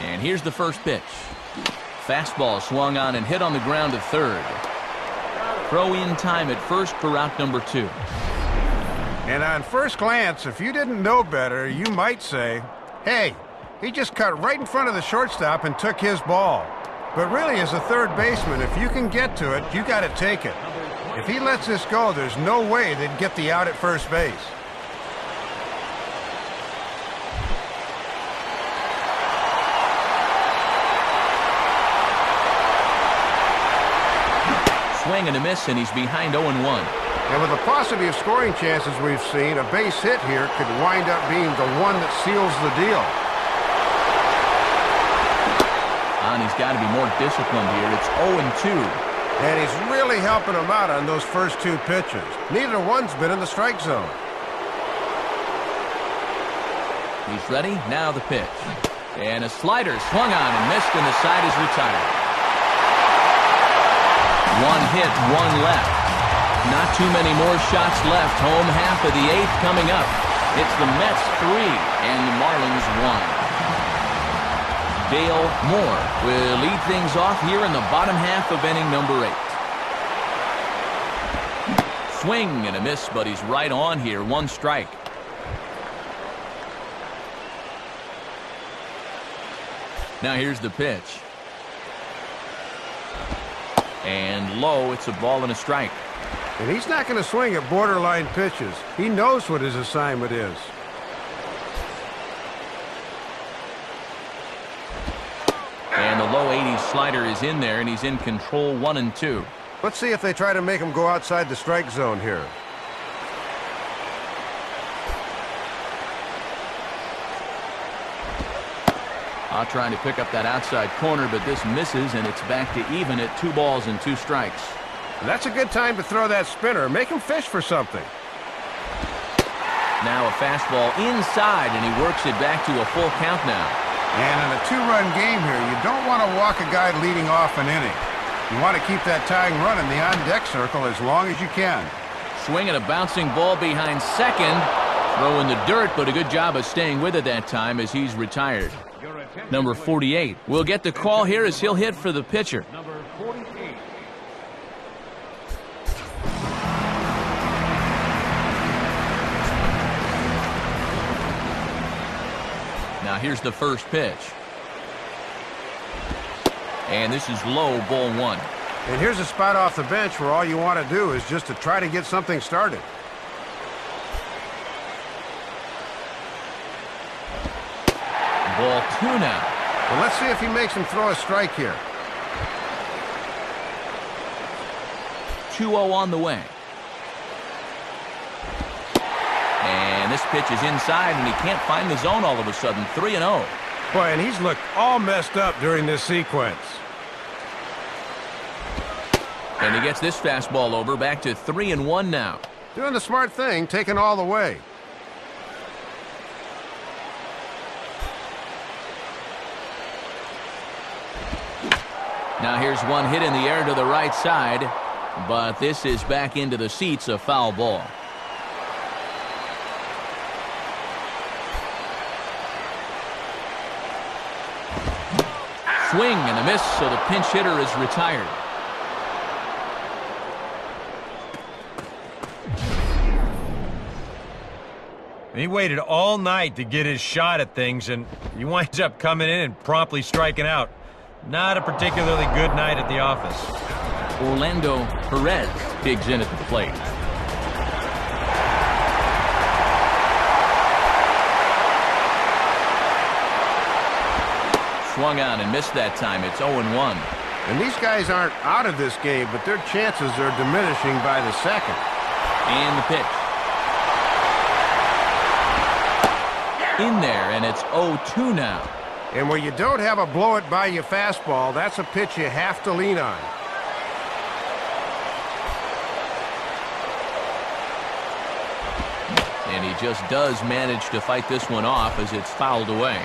And here's the first pitch. Fastball swung on and hit on the ground to third. Throw in time at first for out number 2. And on first glance, if you didn't know better, you might say, hey, he just cut right in front of the shortstop and took his ball. But really, as a third baseman, if you can get to it, you got to take it. If he lets this go, there's no way they'd get the out at first base. Swing and a miss, and he's behind 0-1. And with the paucity of scoring chances we've seen, a base hit here could wind up being the one that seals the deal. On his got to be more disciplined here. It's 0-2. And he's really helping them out on those first two pitches. Neither one's been in the strike zone. He's ready. Now the pitch. And a slider swung on and missed, and the side is retired. One hit, one left. Not too many more shots left. Home half of the eighth coming up. It's the Mets 3 and the Marlins 1. Dale Moore will lead things off here in the bottom half of inning number 8. Swing and a miss, but he's right on here. One strike. Now here's the pitch. And low, it's a ball and a strike. And he's not going to swing at borderline pitches. He knows what his assignment is. And the low 80s slider is in there, and he's in control. 1-2. Let's see if they try to make him go outside the strike zone here. Trying to pick up that outside corner, but this misses, and it's back to even at 2 balls and 2 strikes. That's a good time to throw that spinner. Make him fish for something. Now a fastball inside, and he works it back to a full count now. And in a 2-run game here, you don't want to walk a guy leading off an inning. You want to keep that tying run in the on-deck circle as long as you can. Swinging a bouncing ball behind second. Throw in the dirt, but a good job of staying with it that time as he's retired. Number 48 will get the call here as he'll hit for the pitcher. Number 48. Now here's the first pitch. And this is low, ball 1. And here's a spot off the bench where all you want to do is just to try to get something started. Ball 2 now. Well, let's see if he makes him throw a strike here. 2-0 on the way. And this pitch is inside, and he can't find the zone all of a sudden. 3-0. Boy, and he's looked all messed up during this sequence. And he gets this fastball over, back to 3-1 now. Doing the smart thing, taking all the way. Now here's one hit in the air to the right side, but this is back into the seats, a foul ball. Swing and a miss, so the pinch hitter is retired. He waited all night to get his shot at things, and he winds up coming in and promptly striking out. Not a particularly good night at the office. Orlando Perez digs in at the plate. Swung on and missed that time. It's 0-1. And these guys aren't out of this game, but their chances are diminishing by the second. And the pitch. In there, and it's 0-2 now. And when you don't have a blow-it-by-you fastball, that's a pitch you have to lean on. And he just does manage to fight this one off as it's fouled away.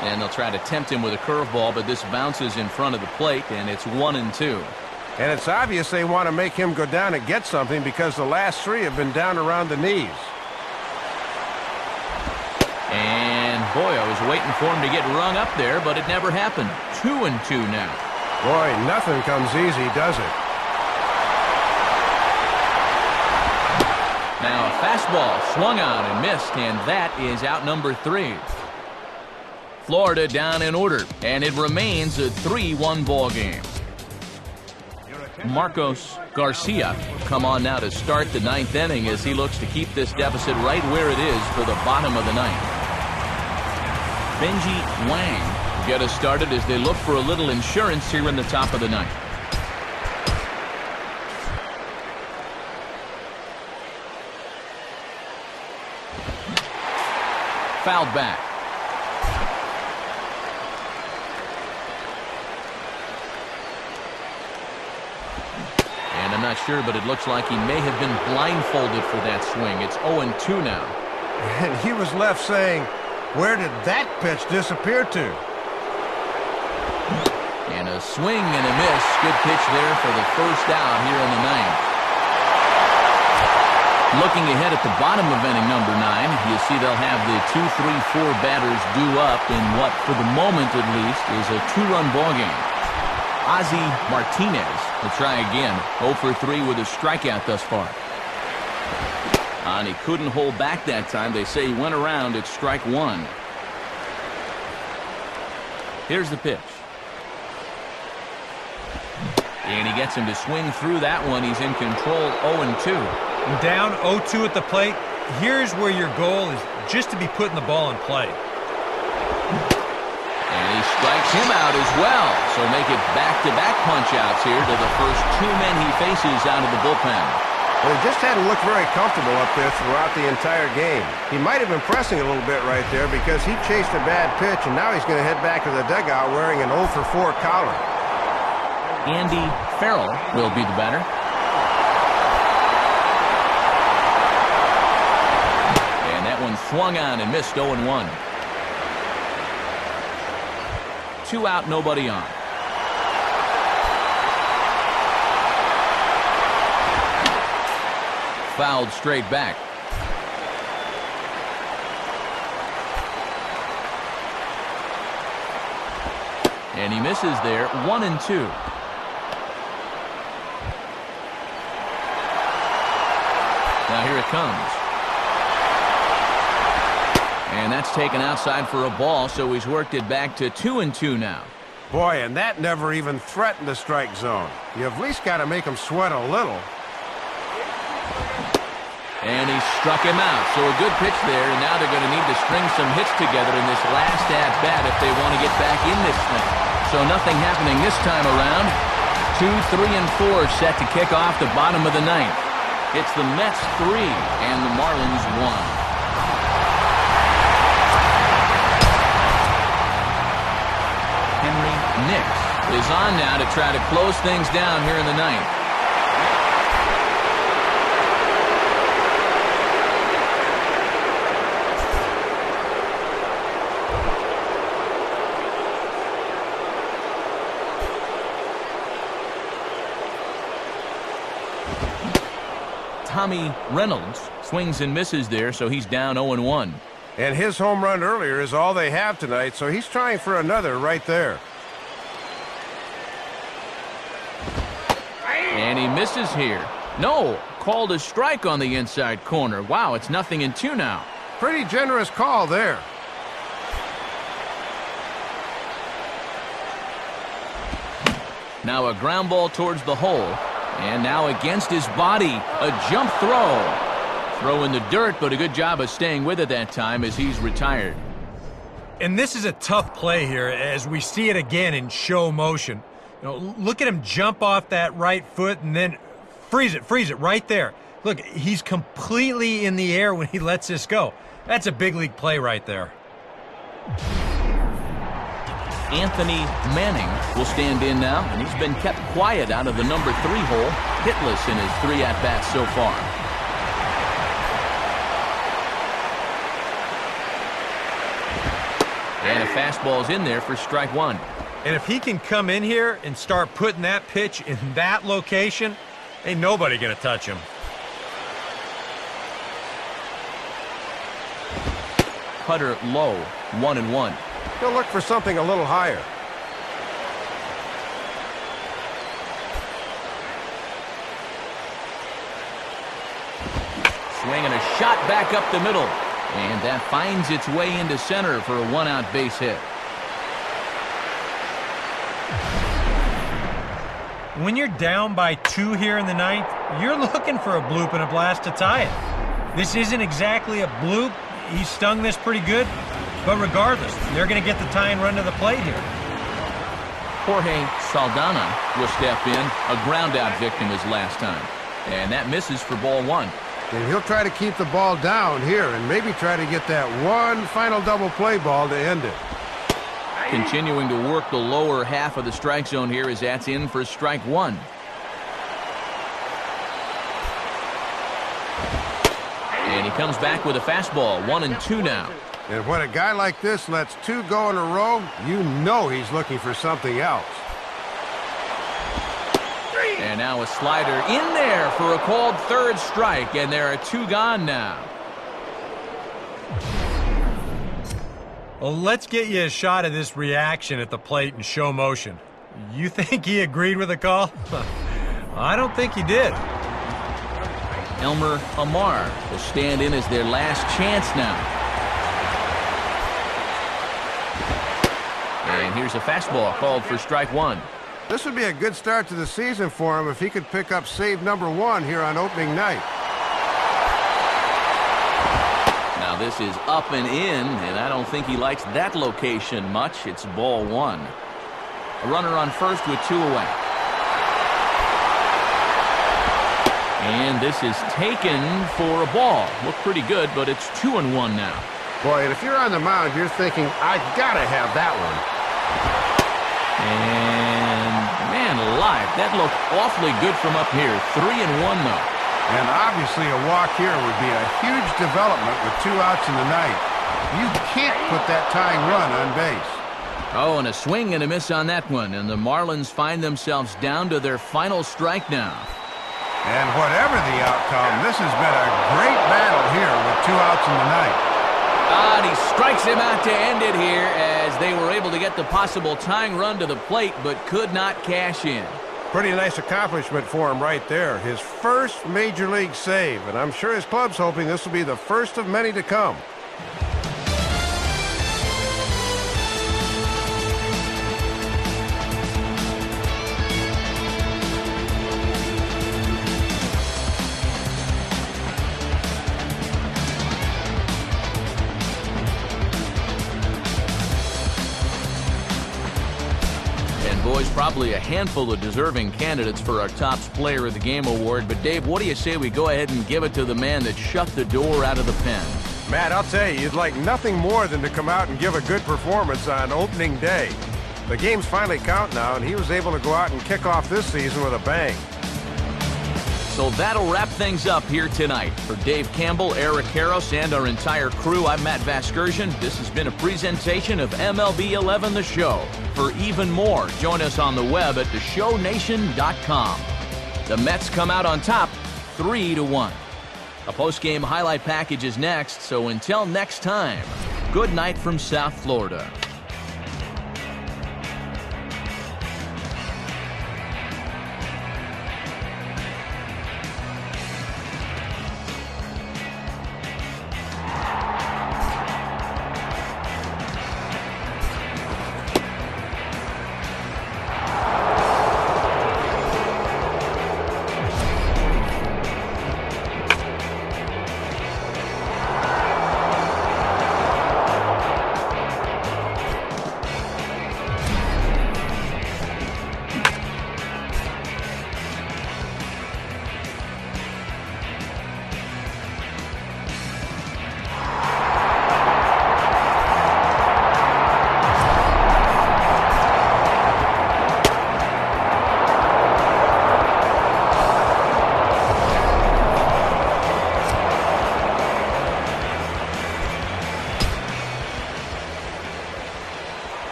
And they'll try to tempt him with a curveball, but this bounces in front of the plate, and it's 1-2. And it's obvious they want to make him go down and get something because the last 3 have been down around the knees. And boy, I was waiting for him to get rung up there, but it never happened. 2-2 now. Boy, nothing comes easy, does it? Now a fastball swung on and missed, and that is out number 3. Florida down in order, and it remains a 3-1 ball game. Marcos Garcia will come on now to start the 9th inning as he looks to keep this deficit right where it is for the bottom of the 9th. Benji Wang get us started as they look for a little insurance here in the top of the 9th. fouled back. And I'm not sure, but it looks like he may have been blindfolded for that swing. It's 0-2 now. And he was left saying, where did that pitch disappear to? And a swing and a miss. Good pitch there for the first out here in the ninth. Looking ahead at the bottom of inning number 9, you see they'll have the 2, 3, 4 batters due up in what, for the moment at least, is a 2-run ball game. Ozzie Martinez will try again. 0 for 3 with a strikeout thus far. And he couldn't hold back that time. They say he went around at strike 1. Here's the pitch. And he gets him to swing through that one. He's in control, 0-2. Down 0-2 at the plate. Here's where your goal is just to be putting the ball in play. And he strikes him out as well. So make it back-to-back punch-outs here to the first 2 men he faces out of the bullpen. Well, he just hadn't looked very comfortable up there throughout the entire game. He might have been pressing a little bit right there because he chased a bad pitch, and now he's going to head back to the dugout wearing an 0 for 4 collar. Andy Farrell will be the batter. And that one swung on and missed, 0-1. 2 out, nobody on. Fouled straight back. And he misses there, 1-2. Now here it comes. And that's taken outside for a ball, so he's worked it back to 2-2 now. Boy, and that never even threatened the strike zone. You at least got to make him sweat a little. And he struck him out, so a good pitch there, and now they're going to need to string some hits together in this last at-bat if they want to get back in this thing. So nothing happening this time around. 2, 3, and 4 set to kick off the bottom of the ninth. It's the Mets 3 and the Marlins 1. Nix is on now to try to close things down here in the ninth. Tommy Reynolds swings and misses there, so he's down 0-1. And his home run earlier is all they have tonight, so he's trying for another right there. And he misses here. No, called a strike on the inside corner. Wow, it's 0-2 now. Pretty generous call there. Now a ground ball towards the hole. And now against his body, a jump throw. Throw in the dirt, but a good job of staying with it that time as he's retired. And this is a tough play here as we see it again in show motion. You know, look at him jump off that right foot and then freeze it right there. Look, he's completely in the air when he lets this go. That's a big league play right there. Anthony Manning will stand in now, and he's been kept quiet out of the number 3 hole, hitless in his 3 at-bats so far. And a fastball's in there for strike 1. And if he can come in here and start putting that pitch in that location, ain't nobody gonna touch him. Cutter low, 1-1. He'll look for something a little higher. Swing and a shot back up the middle. And that finds its way into center for a 1-out base hit. When you're down by 2 here in the ninth, you're looking for a bloop and a blast to tie it. This isn't exactly a bloop. He stung this pretty good. But regardless, they're going to get the tying run to the plate here. Jorge Saldana will step in. A ground-out victim his last time. And that misses for ball 1. And he'll try to keep the ball down here and maybe try to get that one final double play ball to end it. Continuing to work the lower half of the strike zone here as that's in for strike one. And he comes back with a fastball, 1-2 now. And when a guy like this lets two go in a row, you know he's looking for something else. And now a slider in there for a called third strike, and there are two gone now. Well, let's get you a shot of this reaction at the plate in show motion. You think he agreed with the call? I don't think he did. Elmer Amar will stand in as their last chance now. And here's a fastball called for strike one. This would be a good start to the season for him if he could pick up save number one here on opening night. Now this is up and in, and I don't think he likes that location much. It's ball one. A runner on first with two away. And this is taken for a ball. Looked pretty good, but it's 2-1 now. Boy, and if you're on the mound, you're thinking, I gotta have that one. And man alive, that looked awfully good from up here. 3-1 though. And obviously a walk here would be a huge development with 2 outs in the ninth. You can't put that tying run on base. Oh, and a swing and a miss on that one. And the Marlins find themselves down to their final strike now. And whatever the outcome, this has been a great battle here with 2 outs in the ninth. And he strikes him out to end it here as they were able to get the possible tying run to the plate but could not cash in. Pretty nice accomplishment for him right there. His first major league save, and I'm sure his club's hoping this will be the first of many to come. Boys, probably a handful of deserving candidates for our Topps Player of the Game award. But, Dave, what do you say we go ahead and give it to the man that shut the door out of the pen? Matt, I'll tell you, you'd like nothing more than to come out and give a good performance on opening day. The games finally count now, and he was able to go out and kick off this season with a bang. So that'll wrap things up here tonight. For Dave Campbell, Eric Karros, and our entire crew, I'm Matt Vasgersian. This has been a presentation of MLB 11 The Show. For even more, join us on the web at theshownation.com. The Mets come out on top, 3-1. A post-game highlight package is next, so until next time, good night from South Florida.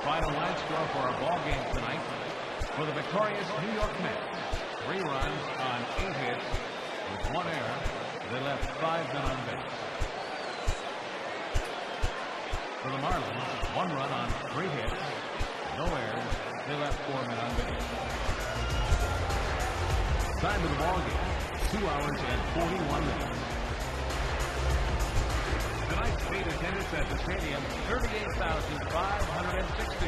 Final line score for our ball game tonight. For the victorious New York Mets, 3 runs on 8 hits with 1 error. They left 5 men on base. For the Marlins, 1 run on 3 hits, no errors. They left 4 men on base. Time of the ball game, 2 hours and 41 minutes. Tonight's state attendance at the stadium, 38,560.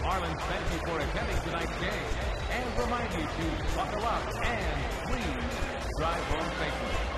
Marlins, thank you for attending tonight's game and remind you to buckle up and please drive home safely.